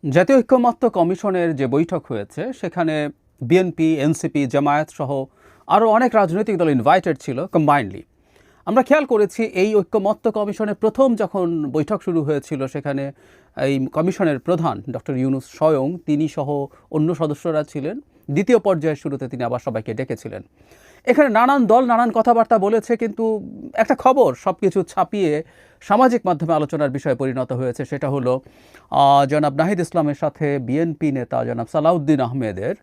জাতীয় ঐক্যমত্য কমিশনের যে বৈঠক হয়েছে সেখানে বিএনপি, এনসিপি, জামায়াত সহ আরও অনেক রাজনৈতিক দল ইনভাইটেড ছিল কম্বাইন্ডলি। আমরা খেয়াল করেছি এই ঐক্যমত্য কমিশনের প্রথম যখন বৈঠক শুরু হয়েছিল সেখানে এই কমিশনের প্রধান ডক্টর ইউনূস স্বয়ং তিনি সহ অন্য সদস্যরা ছিলেন। দ্বিতীয় পর্যায়ের শুরুতে তিনি আবার সবাইকে ডেকেছিলেন। এখানে নানান দল নানান কথাবার্তা বলেছে, কিন্তু একটা খবর সব কিছু ছাপিয়ে সামাজিক মাধ্যমে আলোচনার বিষয়ে পরিণত হয়েছে। সেটা হলো জনাব নাহিদ ইসলামের সাথে বিএনপি নেতা জনাব সালাউদ্দিন আহমেদের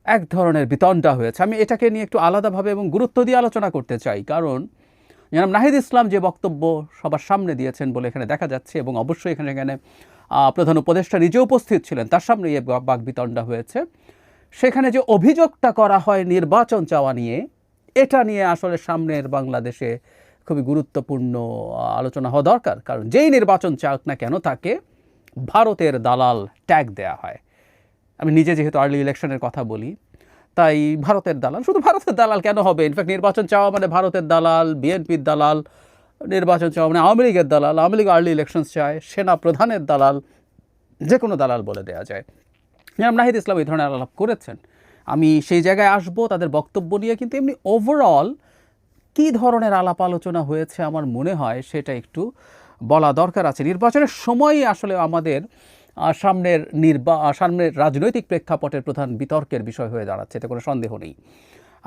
এক ধরনের বিতণ্ডা হয়েছে। আমি এটাকে নিয়ে একটু আলাদাভাবে এবং গুরুত্ব দিয়ে আলোচনা করতে চাই, কারণ জনাব নাহিদ ইসলাম যে বক্তব্য সবার সামনে দিয়েছেন বলে এখানে দেখা যাচ্ছে, এবং অবশ্যই এখানে প্রধান উপদেষ্টা নিজে উপস্থিত ছিলেন, তার সামনে এই বাকবিতণ্ডা হয়েছে। সেখানে যে অভিযোগটা করা হয় নির্বাচন চাওয়া নিয়ে, এটা নিয়ে আসলে সামনের বাংলাদেশে খুবই গুরুত্বপূর্ণ আলোচনা হওয়া দরকার। কারণ যেই নির্বাচন চাক না কেন তাকে ভারতের দালাল ট্যাগ দেয়া হয়। আমি নিজে যেহেতু আর্লি ইলেকশনের কথা বলি, তাই ভারতের দালাল, শুধু ভারতের দালাল কেন হবে? ইনফ্যাক্ট নির্বাচন চাওয়া মানে ভারতের দালাল, বিএনপির দালাল, নির্বাচন চাওয়া মানে আওয়ামী লীগের দালাল, আওয়ামী লীগ আর্লি ইলেকশন চায়, সেনা প্রধানের দালাল, যে কোনো দালাল বলে দেওয়া যায়। নাহিদ ইসলাম এই ধরনের আলাপ করেছেন, আমি সেই জায়গায় আসব তাদের বক্তব্য নিয়ে। কিন্তু এমনি ওভারঅল কী ধরনের আলাপ আলোচনা হয়েছে আমার মনে হয় সেটা একটু বলা দরকার আছে। নির্বাচনের সময় আসলে আমাদের সামনের রাজনৈতিক প্রেক্ষাপটের প্রধান বিতর্কের বিষয় হয়ে দাঁড়াচ্ছে, এতে কোনো সন্দেহ নেই।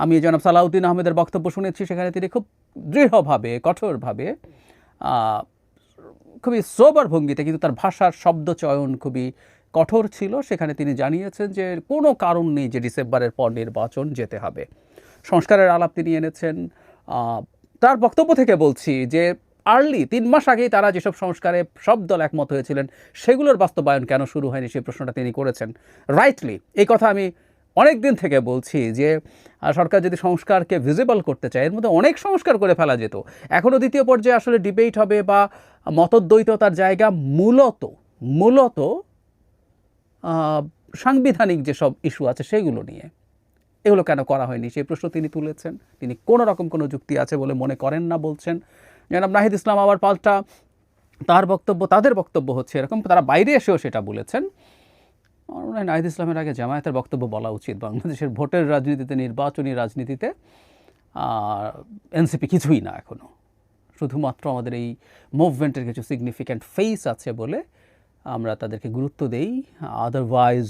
আমি জনাব সালাউদ্দিন আহমেদের বক্তব্য শুনেছি, সেখানে তিনি খুব দৃঢ়ভাবে, কঠোরভাবে, খুবই সোবার ভঙ্গিতে, কিন্তু তার ভাষার শব্দ চয়ন খুবই কঠোর ছিল। সেখানে তিনি জানিয়েছেন যে কোনো কারণ নেই যে ডিসেম্বরের পর নির্বাচন যেতে হবে। সংস্কারের আলাপ তিনি এনেছেন। তার বক্তব্য থেকে বলছি যে আর্লি 3 মাস আগেই তারা যেসব সংস্কারে সব দল একমত হয়েছিলেন সেগুলোর বাস্তবায়ন কেন শুরু হয়নি সেই প্রশ্নটা তিনি করেছেন রাইটলি। এই কথা আমি অনেক দিন থেকে বলছি যে সরকার যদি সংস্কারকে ভিজিবল করতে চায়, এর মধ্যে অনেক সংস্কার করে ফেলা যেত। এখনও দ্বিতীয় পর্যায়ে আসলে ডিবেট হবে বা মতদ্বৈততার জায়গা মূলত সাংবিধানিক যেসব ইস্যু আছে সেগুলো নিয়ে। এগুলো কেন করা হয়নি সেই প্রশ্ন তিনি তুলেছেন। তিনি কোনো রকম কোনো যুক্তি আছে বলে মনে করেন না বলছেন। জনাব নাহিদ ইসলাম আবার পাল্টা তাদের বক্তব্য হচ্ছে এরকম, তারা বাইরে এসেও সেটা বলেছেন। আমার মনে হয় নাহিদ ইসলামের আগে জামায়াতের বক্তব্য বলা উচিত। বাংলাদেশের ভোটের রাজনীতিতে, নির্বাচনী রাজনীতিতে এনসিপি কিছুই না এখনও, শুধুমাত্র আমাদের এই মুভমেন্টের কিছু সিগনিফিক্যান্ট ফেস আছে বলে আমরা তাদেরকে গুরুত্ব দেই, আদারওয়াইজ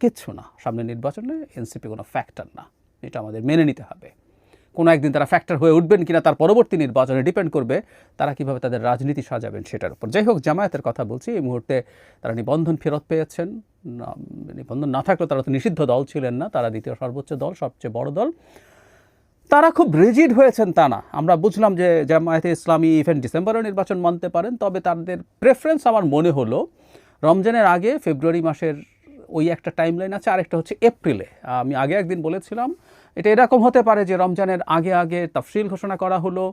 কিচ্ছু না। সামনে নির্বাচনে এনসিপি কোনো ফ্যাক্টর না, এটা আমাদের মেনে নিতে হবে। কোনো একদিন তারা ফ্যাক্টর হয়ে উঠবেন কিনা তার পরবর্তী নির্বাচনে ডিপেন্ড করবে তারা কীভাবে তাদের রাজনীতি সাজাবেন সেটার উপর। যাই হোক, জামায়াতের কথা বলছি, এই মুহূর্তে তারা নিবন্ধন ফেরত পেয়েছেন। নিবন্ধন না থাকলেও তারা তো নিষিদ্ধ দল ছিলেন না, তারা দ্বিতীয় সর্বোচ্চ দল, সবচেয়ে বড় দল। তারা খুব রিজিড হয়েছেন তা না, আমরা বুঝলাম যে জামায়াতে ইসলামী ইভেন ডিসেম্বরেও নির্বাচন মানতে পারেন, তবে তাদের প্রেফারেন্স আমার মনে হলো রমজানের আগে ফেব্রুয়ারি মাসের ওই একটা টাইমলাইন আছে, আরেকটা হচ্ছে এপ্রিলে। আমি আগে একদিন বলেছিলাম এটা এরকম হতে পারে যে রমজানের আগে তাফসিল ঘোষণা করা হলো,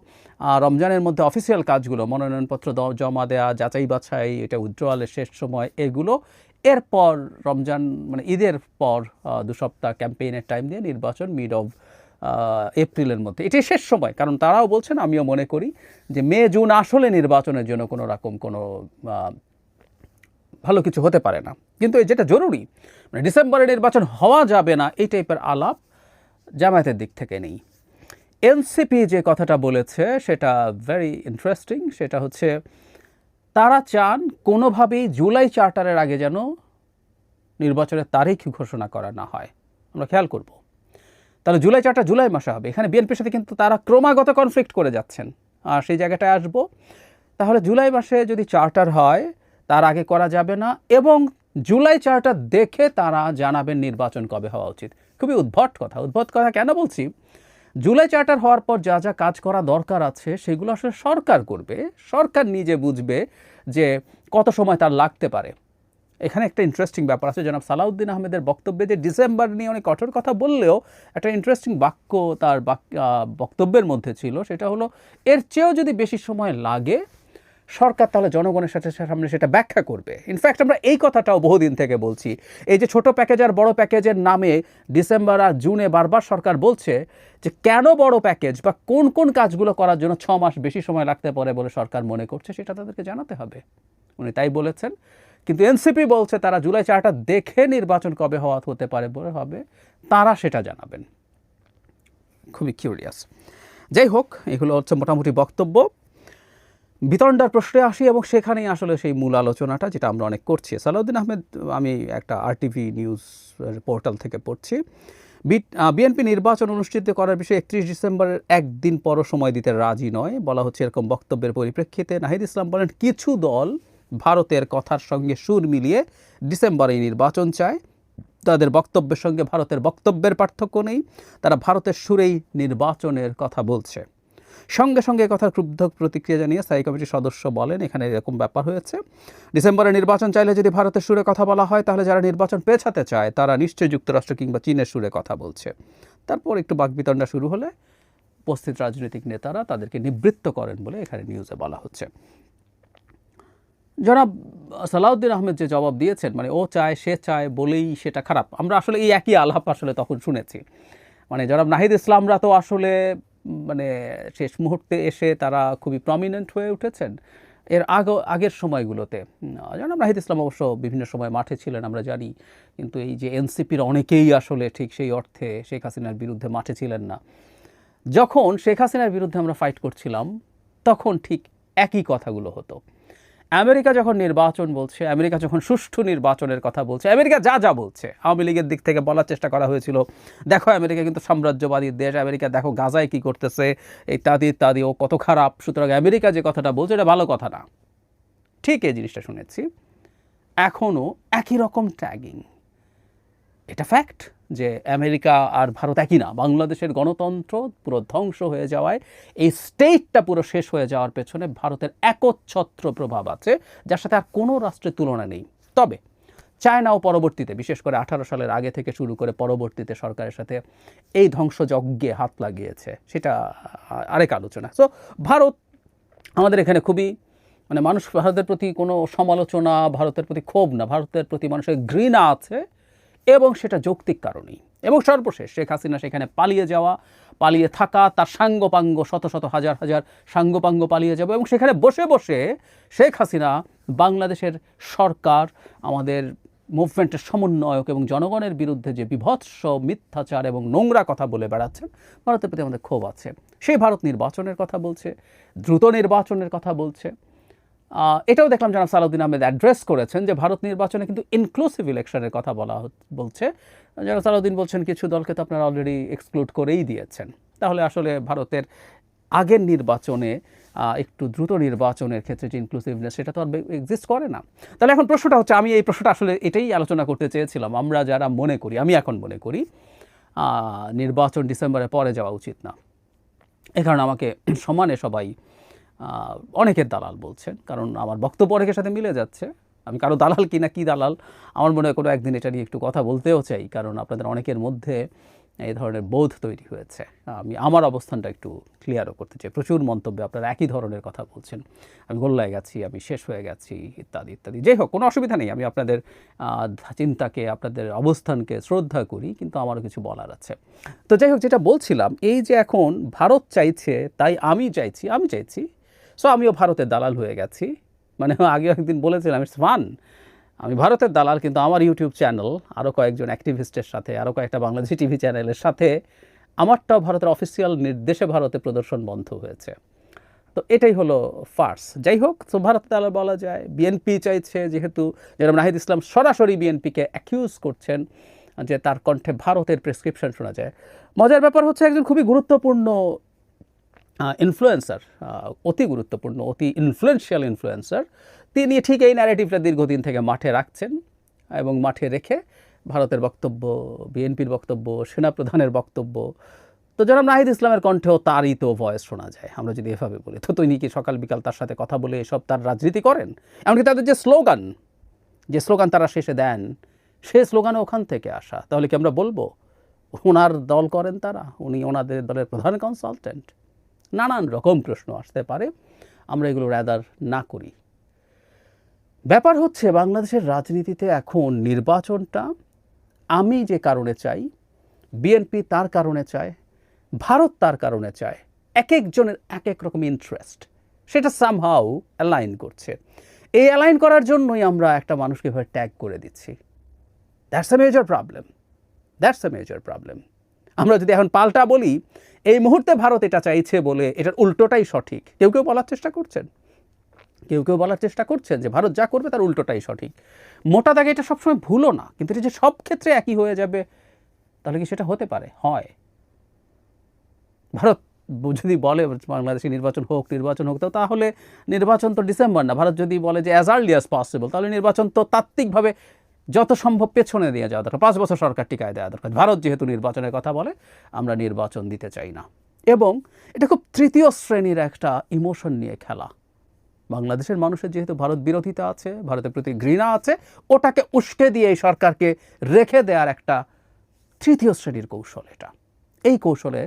রমজানের মধ্যে অফিসিয়াল কাজগুলো, মনোনয়নপত্র জমা দেওয়া, যাচাই বাছাই, এটা উইথড্রয়ালের শেষ সময়, এগুলো এরপর রমজান মানে ঈদের পর 2 সপ্তাহ ক্যাম্পেইনের টাইম দিয়ে নির্বাচন মিড অফ এপ্রিলের মধ্যে, এটাই শেষ সময়। কারণ তারাও বলছেন, আমিও মনে করি যে মে জুন আসলে নির্বাচনের জন্য কোনো রকম কোনো ভালো কিছু হতে পারে না। কিন্তু যেটা জরুরি মানে ডিসেম্বরে নির্বাচন হওয়া যাবে না এই টাইপের আলাপ জামায়াতের দিক থেকে নেই। এনসিপি যে কথাটা বলেছে সেটা ভেরি ইন্টারেস্টিং। সেটা হচ্ছে তারা চান কোনোভাবেই জুলাই চার্টারের আগে যেন নির্বাচনের তারিখ ঘোষণা করা না হয়। আমরা খেয়াল করব তাহলে জুলাই চার্টার জুলাই মাসে হবে। এখানে বিএনপির সাথে কিন্তু তারা ক্রমাগত কনফ্লিক্ট করে যাচ্ছেন, আর সেই জায়গাটায় আসবো। তাহলে জুলাই মাসে যদি চার্টার হয় তার আগে করা যাবে না, এবং জুলাই চার্টার দেখে তারা জানাবেন নির্বাচন কবে হওয়া উচিত। খুবই উদ্ভট কথা কেন বলছি? জুলাই চার্টার হওয়ার পর যা যা কাজ করা দরকার আছে সেগুলো আসলে সরকার করবে, সরকার নিজে বুঝবে যে কত সময় তার লাগতে পারে। এখানে একটা ইন্টারেস্টিং ব্যাপার আছে, জনাব সালাউদ্দিন আহমেদের বক্তব্যে যে ডিসেম্বর নিয়ে অনেক কঠোর কথা বললেও একটা ইন্টারেস্টিং বাক্য তার বক্তব্যের মধ্যে ছিল, সেটা হলো এর চেয়েও যদি বেশি সময় লাগে সরকার তাহলে জনগণের সামনে সেটা ব্যাখ্যা করবে। ইনফ্যাক্ট আমরা এই কথাটাও বহুদিন থেকে বলছি, এই যে ছোট প্যাকেজ আর বড় প্যাকেজের নামে ডিসেম্বর আর জুনে বারবার সরকার বলছে যে কেন বড় প্যাকেজ বা কোন কোন কাজগুলো করার জন্য 6 মাস বেশি সময় লাগতে পারে বলে সরকার মনে করছে, সেটা তাদেরকে জানাতে হবে। উনি তাই বলেছেন। কিন্তু এনসিপি বলছে তারা জুলাই চার্টার দেখে নির্বাচন কবে হতে পারে বলে হবে তারা সেটা জানাবেন। খুবই কিউরিয়াস। যাই হোক, এগুলো হচ্ছে মোটামুটি বক্তব্য। বিতণ্ডার প্রশ্নে আসি এবং সেখানেই আসলে সেই মূল আলোচনাটা যেটা আমরা অনেক করছি। সালাউদ্দিন আহমেদ, আমি একটা RTV নিউজ পোর্টাল থেকে পড়ছি, বিএনপি নির্বাচন অনুষ্ঠিত করার বিষয়ে 31 ডিসেম্বরের একদিন পরও সময় দিতে রাজি নয়। বলা হচ্ছে এরকম বক্তব্যের পরিপ্রেক্ষিতে নাহিদ ইসলাম বলেন, কিছু দল ভারতের কথার সঙ্গে সুর মিলিয়ে ডিসেম্বরেই নির্বাচন চায়। তাদের বক্তব্যের সঙ্গে ভারতের বক্তব্যের পার্থক্য নেই, তারা ভারতের সুরেই নির্বাচনের কথা বলছে। সঙ্গে সঙ্গে কথার ক্ষুব্ধ প্রতিক্রিয়া জানিয়ে স্থায়ী কমিটির সদস্য বলেন, এখানে এরকম ব্যাপার হয়েছে, ডিসেম্বরে নির্বাচন চাইলে যদি ভারতের সুরে কথা বলা হয় তাহলে যারা নির্বাচন পেছাতে চায় তারা নিশ্চয়ই যুক্তরাষ্ট্র কিংবা চীনের সুরে কথা বলছে। তারপর একটু বাকবিতণ্ডা শুরু হলে উপস্থিত রাজনৈতিক নেতারা তাদেরকে নিবৃত্ত করেন বলে এখানে নিউজে বলা হচ্ছে। জনাব সালাউদ্দিন আহমেদ যে জবাব দিয়েছেন, মানে ও চায় সে চায় বলেই সেটা খারাপ, আমরা আসলে এই একই আলাপ আসলে তখন শুনেছি। মানে জনাব নাহিদ ইসলামরা তো আসলে মানে শেষ মুহূর্তে এসে তারা খুবই প্রমিনেন্ট হয়ে উঠেছেন। এর আগের সময়গুলোতে জনাব নাহিদ ইসলাম অবশ্য বিভিন্ন সময় মাঠে ছিলেন আমরা জানি, কিন্তু এই যে এনসিপির অনেকেই আসলে ঠিক সেই অর্থে শেখ হাসিনার বিরুদ্ধে মাঠে ছিলেন না। যখন শেখ হাসিনার বিরুদ্ধে আমরা ফাইট করছিলাম তখন ঠিক একই কথাগুলো হতো। আমেরিকা যখন নির্বাচন বলছে, আমেরিকা যখন সুষ্ঠু নির্বাচনের কথা বলছে, আমেরিকা যা যা বলছে, আওয়ামী লীগের দিক থেকে বলার চেষ্টা করা হয়েছিল, দেখো আমেরিকা কিন্তু সাম্রাজ্যবাদী দেশ, আমেরিকা দেখো গাজায় কি করতেছে, ইত্যাদি ইত্যাদি, ও কত খারাপ, সুতরাং আমেরিকা যে কথাটা বলছে এটা ভালো কথা না। ঠিক এই জিনিসটা শুনেছি, এখনও একই রকম ট্যাগিং। এটা ফ্যাক্ট যে আমেরিকা আর ভারত একই না। বাংলাদেশের গণতন্ত্র পুরো ধ্বংস হয়ে যাওয়ায়, এই স্টেটটা পুরো শেষ হয়ে যাওয়ার পেছনে ভারতের একচ্ছত্র প্রভাব আছে, যার সাথে আর কোনো রাষ্ট্রের তুলনা নেই। তবে চায়নাও পরবর্তীতে, বিশেষ করে 18 সালের আগে থেকে শুরু করে পরবর্তীতে সরকারের সাথে এই ধ্বংসযজ্ঞে হাত লাগিয়েছে, সেটা আরেক আলোচনা। সো ভারত আমাদের এখানে খুবই, মানে মানুষ ভারতের প্রতি কোনো সমালোচনা, ভারতের প্রতি ক্ষোভ না, ভারতের প্রতি মানুষের ঘৃণা আছে, এবং সেটা যৌক্তিক কারণেই। এবং সর্বশেষ শেখ হাসিনা সেখানে পালিয়ে যাওয়া, পালিয়ে থাকা, তার সাঙ্গপাঙ্গ শত শত হাজার হাজার সাঙ্গপাঙ্গ পালিয়ে যাবে, এবং সেখানে বসে বসে শেখ হাসিনা বাংলাদেশের সরকার, আমাদের মুভমেন্টের সমন্বয়ক এবং জনগণের বিরুদ্ধে যে বিভৎস মিথ্যাচার এবং নোংরা কথা বলে বেড়াচ্ছেন, ভারতের প্রতি আমাদের ক্ষোভ আছে। সেই ভারত নির্বাচনের কথা বলছে, দ্রুত নির্বাচনের কথা বলছে। এটাও দেখলাম জনাব সালাউদ্দিন আহমেদ অ্যাড্রেস করেছেন যে ভারত নির্বাচনে কিন্তু ইনক্লুসিভ ইলেকশনের কথা বলছে। জনাব সালাউদ্দিন বলছেন কিছু দলকে তো আপনারা অলরেডি এক্সক্লুড করেই দিয়েছেন, তাহলে আসলে ভারতের আগের নির্বাচনে একটু দ্রুত নির্বাচনের ক্ষেত্রে যে ইনক্লুসিভনেস, সেটা তো আর এক্সিস্ট করে না। তাহলে এখন প্রশ্নটা হচ্ছে, আমি এই প্রশ্নটা আসলে এটাই আলোচনা করতে চেয়েছিলাম, আমরা যারা মনে করি, আমি এখন মনে করি নির্বাচন ডিসেম্বরের পরে যাওয়া উচিত না, এ কারণে আমাকে সমানে সবাই অনেকের দালাল বলছেন, কারণ আমার বক্তব্য অনেকের সাথে মিলে যাচ্ছে। আমি কারো দালাল কিনা কি দালাল, আমার মনে হয় কোনো একদিন এটা নিয়ে একটু কথা বলতেও চাই, কারণ আপনাদের অনেকের মধ্যে এই ধরনের বোধ তৈরি হয়েছে। আমি আমার অবস্থানটা একটু ক্লিয়ারও করতে চাই। প্রচুর মন্তব্যে আপনারা একই ধরনের কথা বলছেন, আমি গোল্লায় গেছি, আমি শেষ হয়ে গেছি, ইত্যাদি ইত্যাদি। যাই হোক, কোনো অসুবিধা নেই, আমি আপনাদের চিন্তাকে, আপনাদের অবস্থানকে শ্রদ্ধা করি, কিন্তু আমারও কিছু বলার আছে। তো যাই হোক, যেটা বলছিলাম, এই যে এখন ভারত চাইছে তাই আমি চাইছি, সো আমিও ভারতের দালাল হয়ে গেছি। মানে আগে একদিন বলেছিলাম ইটস ফান, আমি ভারতের দালাল, কিন্তু আমার ইউটিউব চ্যানেল, আরও কয়েকজন অ্যাক্টিভিস্টের সাথে, আরও কয়েকটা বাংলাদেশি টিভি চ্যানেলের সাথে আমারটাও ভারতের অফিসিয়াল নির্দেশে ভারতে প্রদর্শন বন্ধ হয়েছে। তো এটাই হলো ফার্স। যাই হোক, তো ভারতের দালাল বলা যায়। বিএনপি চাইছে, যেহেতু যেরকম নাহিদ ইসলাম সরাসরি বিএনপিকে অ্যাকিউজ করছেন যে তার কণ্ঠে ভারতের প্রেসক্রিপশন শোনা যায়। মজার ব্যাপার হচ্ছে, একজন খুবই গুরুত্বপূর্ণ ইনফ্লুয়েন্সার, অতি গুরুত্বপূর্ণ, অতি ইনফ্লুয়েন্সিয়াল ইনফ্লুয়েন্সার, তিনি ঠিক এই ন্যারেটিভটা দীর্ঘদিন থেকে মাঠে রাখছেন, এবং মাঠে রেখে ভারতের বক্তব্য, বিএনপির বক্তব্য, সেনাপ্রধানের বক্তব্য, তো জনাব নাহিদ ইসলামের কণ্ঠেও তারই তো ভয়েস শোনা যায়, আমরা যদি এভাবে বলি। তো তিনি কি সকাল বিকাল তার সাথে কথা বলে এসব তার রাজনীতি করেন? এমনকি তাদের যে স্লোগান তারা শেষে দেন, সে স্লোগানও ওখান থেকে আসা। তাহলে কি আমরা বলবো ওনার দল করেন তারা, উনি ওনাদের দলের প্রধান কনসালটেন্ট? নানান রকম প্রশ্ন আসতে পারে, আমরা এগুলো রাদার না করি। ব্যাপার হচ্ছে, বাংলাদেশের রাজনীতিতে এখন নির্বাচনটা আমি যে কারণে চাই, বিএনপি তার কারণে চায়, ভারত তার কারণে চায়, এক একজনের এক এক রকম ইন্টারেস্ট, সেটা সামহাউ অ্যালাইন করছে। এই অ্যালাইন করার জন্যই আমরা একটা মানুষকে এভাবে ট্যাগ করে দিচ্ছি। That's a major problem, that's a major problem. আমরা যদি এখন পাল্টা বলি এই মুহূর্তে ভারত এটা চাইছে বলে এটার উল্টোটাই সঠিক, কেউ কেউ বলার চেষ্টা করছেন, কেউ কেউ বলার চেষ্টা করছেন যে ভারত যা করবে তার উল্টোটাই সঠিক। মোটা দাগে এটা সবসময় ভুলও না, কিন্তু এটা যে সব ক্ষেত্রে একই হয়ে যাবে তাহলে কি সেটা হতে পারে? হয়। ভারত যদি বলে বাংলাদেশে নির্বাচন হোক তো তাহলে নির্বাচন তো ডিসেম্বর না। ভারত যদি বলে যে অ্যাজ আর্লি অ্যাজ পসিবল, তাহলে নির্বাচন তো তাত্ত্বিকভাবে যত সম্ভব পেছনে দিয়ে যাওয়া দরকার, 5 বছর সরকার টিকায় দেওয়া দরকার। ভারত যেহেতু নির্বাচনের কথা বলে, আমরা নির্বাচন দিতে চাই না। এবং এটা খুব তৃতীয় শ্রেণীর একটা ইমোশন নিয়ে খেলা। বাংলাদেশের মানুষের যেহেতু ভারত বিরোধিতা আছে, ভারতের প্রতি ঘৃণা আছে, ওটাকে উস্কে দিয়ে এই সরকারকে রেখে দেওয়ার একটা তৃতীয় শ্রেণীর কৌশল এটা। এই কৌশলে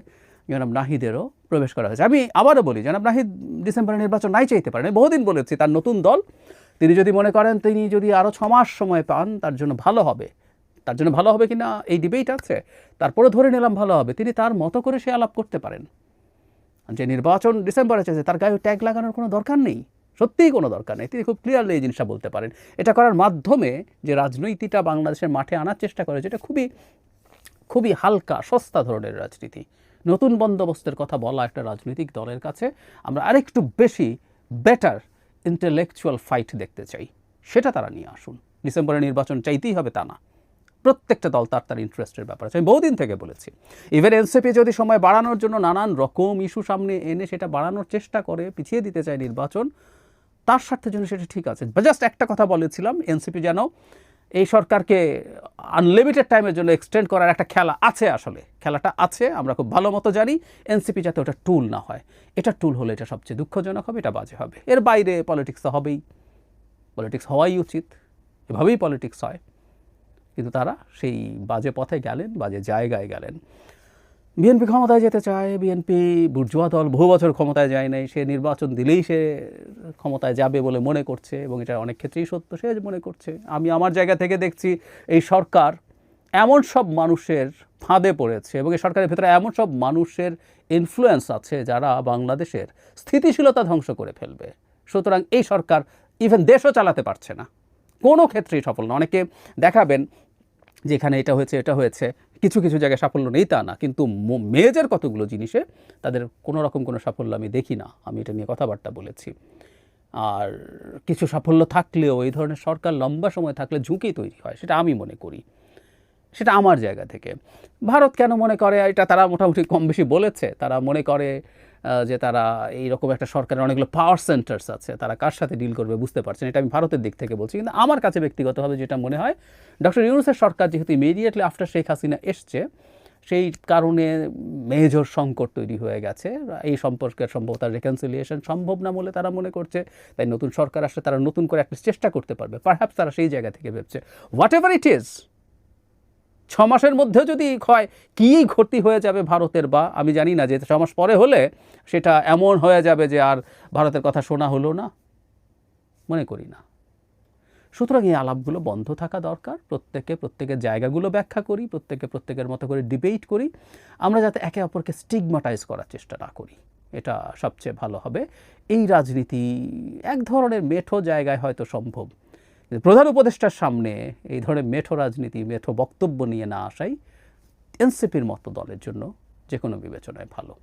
জনাব নাহিদেরও প্রবেশ করা হয়েছে। আমি আবারও বলি, জনাব নাহিদ ডিসেম্বরে নির্বাচন নাই চাইতে পারেন। বহুদিন বলেছি তার নতুন দল, তিনি যদি মনে করেন তিনি যদি আরও 6 মাস সময় পান তার জন্য ভালো হবে, তার জন্য ভালো হবে কিনা এই ডিবেট আছে, তারপরে ধরে নিলাম ভালো হবে, তিনি তার মতো করে সে আলাপ করতে পারেন। যে নির্বাচন ডিসেম্বরে চাইছে তার গায়ে ট্যাগ লাগানোর কোনো দরকার নেই, সত্যিই কোনো দরকার নেই। তিনি খুব ক্লিয়ারলি এই জিনিসটা বলতে পারেন। এটা করার মাধ্যমে যে রাজনীতিটা বাংলাদেশের মাঠে আনার চেষ্টা করে, যেটা খুবই খুবই হালকা সস্তা ধরনের রাজনীতি, নতুন বন্দোবস্তের কথা বলা একটা রাজনৈতিক দলের কাছে আমরা আরেকটু বেশি বেটার ইন্টেলেকচুয়াল ফাইট দেখতে চাই, সেটা তারা নিয়ে আসুন। ডিসেম্বরে নির্বাচন চাইতেই হবে তা না, প্রত্যেকটা দল তার তার ইন্টারেস্টের ব্যাপার আছে। আমি বহুদিন থেকে বলেছি, ইভেন এনসিপি যদি সময় বাড়ানোর জন্য নানান রকম ইস্যু সামনে এনে সেটা বাড়ানোর চেষ্টা করে, পিছিয়ে দিতে চায় নির্বাচন, তার স্বার্থের জন্য সেটা ঠিক আছে। জাস্ট একটা কথা বলেছিলাম, এনসিপি যেন এই সরকারকে আনলিমিটেড টাইমের জন্য এক্সটেন্ড করার একটা খেলা আছে, আসলে খেলাটা আছে, আমরা খুব ভালো মতো জানি। এনসিপি যাতে ওটা টুল না হয়, এটা টুল হলে এটা সবচেয়ে দুঃখজনক হবে, এটা বাজে হবে। এর বাইরে পলিটিক্স তো হবেই, পলিটিক্স হওয়াই উচিত, এভাবেই পলিটিক্স হয়। কিন্তু তারা সেই বাজে পথে গেলেন, বাজে জায়গায় গেলেন। বিএনপি ক্ষমতায় যেতে চায়, বিএনপি বুর্জোয়া দল, বহু বছর ক্ষমতায় যায় নাই, সে নির্বাচন দিলেই সে ক্ষমতায় যাবে বলে মনে করছে, এবং এটা অনেক ক্ষেত্রেই সত্য, সে মনে করছে। আমি আমার জায়গা থেকে দেখছি এই সরকার এমন সব মানুষের ফাঁদে পড়েছে, এবং এই সরকারের ভেতরে এমন সব মানুষের ইনফ্লুয়েন্স আছে যারা বাংলাদেশের স্থিতিশীলতা ধ্বংস করে ফেলবে। সুতরাং এই সরকার ইভেন দেশও চালাতে পারছে না, কোনো ক্ষেত্রেই সফল না। অনেকে দেখাবেন যেখানে এটা হয়েছে এটা হয়েছে, কিছু কিছু জায়গায় সাফল্য নেই তা না, কিন্তু মেজর কতগুলো জিনিসে তাদের কোনো রকম কোনো সাফল্য আমি দেখি না। আমি এটা নিয়ে কথাবার্তা বলেছি। আর কিছু সাফল্য থাকলেও এই ধরনের সরকার লম্বা সময় থাকলে ঝুঁকি তৈরি হয়, সেটা আমি মনে করি, সেটা আমার জায়গা থেকে। ভারত কেন মনে করে, এটা তারা মোটামুটি কম বেশি বলেছে, তারা মনে করে যে তারা এইরকম একটা সরকারের অনেকগুলো পাওয়ার সেন্টার্স আছে, তারা কার সাথে ডিল করবে বুঝতে পারছেন। এটা আমি ভারতের দিক থেকে বলছি। কিন্তু আমার কাছে ব্যক্তিগতভাবে যেটা মনে হয়, ডক্টর ইউনূসের সরকার যেহেতু ইমিডিয়েটলি আফটার শেখ হাসিনা এসছে, সেই কারণে মেজর সংকট তৈরি হয়ে গেছে। এই সম্পর্কের সম্ভবত রেকনসিলিয়েশন সম্ভব না বলে তারা মনে করছে, তাই নতুন সরকার আসলে তারা নতুন করে একটা চেষ্টা করতে পারবে। পারহ্যাপস তারা সেই জায়গা থেকে ভেবছে হোয়াট এভার ইট ইজ, 6 মাসের মধ্যেও যদি হয়, কী ক্ষতি হয়ে যাবে ভারতের, বা আমি জানি না, যে 6 মাস পরে হলে সেটা এমন হয়ে যাবে যে আর ভারতের কথা শোনা হলো না, মনে করি না। সুতরাং এই আলাপগুলো বন্ধ থাকা দরকার। প্রত্যেকের জায়গাগুলো ব্যাখ্যা করি, প্রত্যেকের মতো করে ডিবেট করি, আমরা যাতে একে অপরকে স্টিগমাটাইজ করার চেষ্টা না করি, এটা সবচেয়ে ভালো হবে। এই রাজনীতি এক ধরনের মেঠো জায়গায় হয়তো সম্ভব, প্রধান উপদেষ্টার সামনে এই ধরনের মেঠো রাজনীতি, মেঠো বক্তব্য নিয়ে না আসাই এনসিপির মতো দলের জন্য যে কোনো বিবেচনায় ভালো।